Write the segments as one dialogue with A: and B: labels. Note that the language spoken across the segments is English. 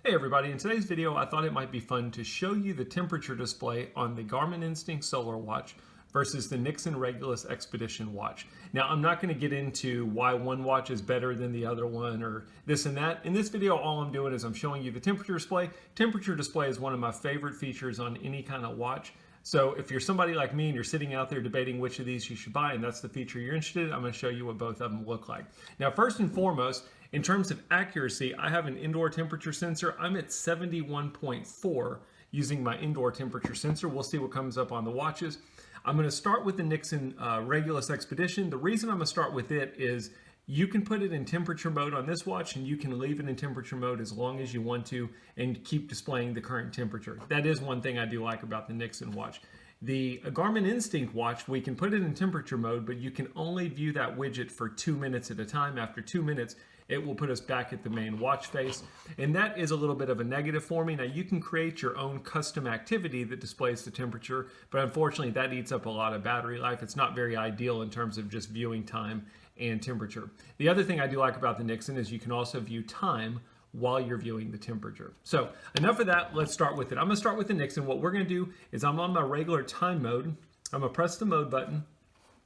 A: Hey everybody, in today's video I thought it might be fun to show you the temperature display on the Garmin Instinct solar watch versus the Nixon Regulus Expedition watch. Now I'm not going to get into why one watch is better than the other one or this and that. In this video all I'm doing is I'm showing you the temperature display. Temperature display is one of my favorite features on any kind of watch. So if you're somebody like me and you're sitting out there debating which of these you should buy and that's the feature you're interested in, I'm going to show you what both of them look like. Now first and foremost, in terms of accuracy, I have an indoor temperature sensor. I'm at 71.4 using my indoor temperature sensor. We'll see what comes up on the watches. I'm going to start with the Nixon Regulus Expedition. The reason I'm going to start with it is you can put it in temperature mode on this watch and you can leave it in temperature mode as long as you want to and keep displaying the current temperature. That is one thing I do like about the Nixon watch. The Garmin Instinct watch, we can put it in temperature mode, but you can only view that widget for 2 minutes at a time. After 2 minutes, it will put us back at the main watch face. And that is a little bit of a negative for me. Now you can create your own custom activity that displays the temperature, but unfortunately that eats up a lot of battery life. It's not very ideal in terms of just viewing time and temperature. The other thing I do like about the Nixon is you can also view time while you're viewing the temperature. So enough of that, let's start with it. I'm gonna start with the Nixon. What we're gonna do is I'm on my regular time mode. I'm gonna press the mode button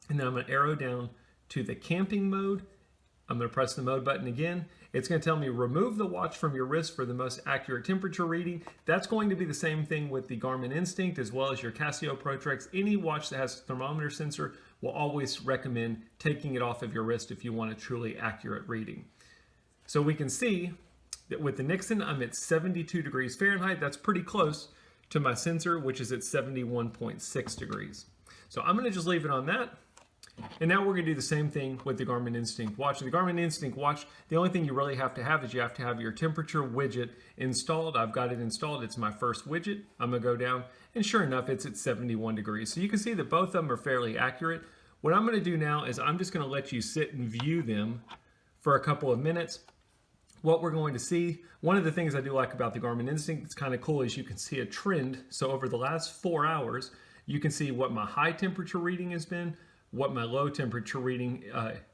A: and then I'm gonna arrow down to the camping mode. I'm going to press the mode button again. It's going to tell me remove the watch from your wrist for the most accurate temperature reading. That's going to be the same thing with the Garmin Instinct as well as your Casio Protrax. Any watch that has a thermometer sensor will always recommend taking it off of your wrist if you want a truly accurate reading. So we can see that with the Nixon, I'm at 72 degrees Fahrenheit. That's pretty close to my sensor, which is at 71.6 degrees. So I'm going to just leave it on that. And now we're going to do the same thing with the Garmin Instinct watch. The Garmin Instinct watch, the only thing you really have to have is you have to have your temperature widget installed. I've got it installed. It's my first widget. I'm going to go down, and sure enough, it's at 71 degrees. So you can see that both of them are fairly accurate. What I'm going to do now is I'm just going to let you sit and view them for a couple of minutes. What we're going to see, one of the things I do like about the Garmin Instinct that's kind of cool is you can see a trend. So over the last 4 hours, you can see what my high temperature reading has been, what my low temperature reading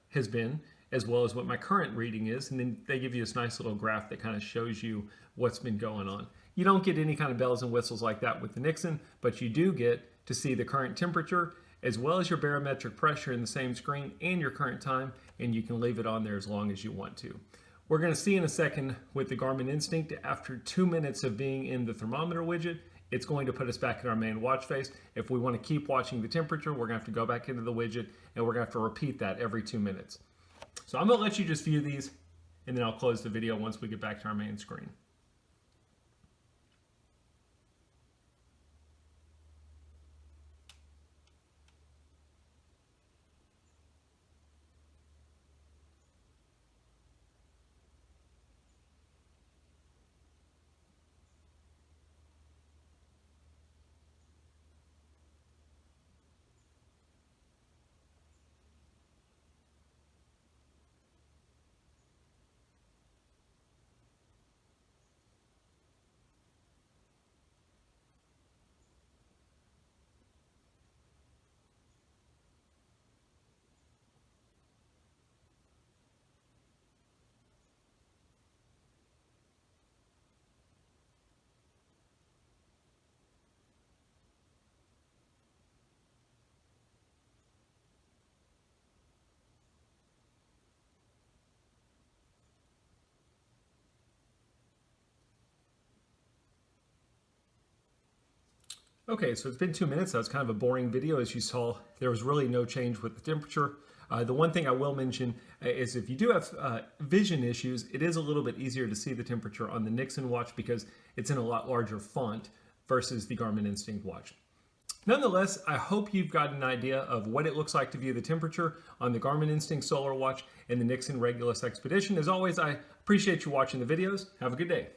A: has been, as well as what my current reading is, and then they give you this nice little graph that kind of shows you what's been going on. You don't get any kind of bells and whistles like that with the Nixon, but you do get to see the current temperature as well as your barometric pressure in the same screen and your current time, and you can leave it on there as long as you want to. We're going to see in a second with the Garmin Instinct, after 2 minutes of being in the thermometer widget, it's going to put us back in our main watch face. If we want to keep watching the temperature, we're going to have to go back into the widget and we're going to have to repeat that every 2 minutes. So I'm going to let you just view these and then I'll close the video once we get back to our main screen. Okay, so it's been 2 minutes. That was kind of a boring video. As you saw, there was really no change with the temperature. The one thing I will mention is if you do have vision issues, it is a little bit easier to see the temperature on the Nixon watch because it's in a lot larger font versus the Garmin Instinct watch. Nonetheless, I hope you've got an idea of what it looks like to view the temperature on the Garmin Instinct solar watch and the Nixon Regulus Expedition. As always, I appreciate you watching the videos. Have a good day.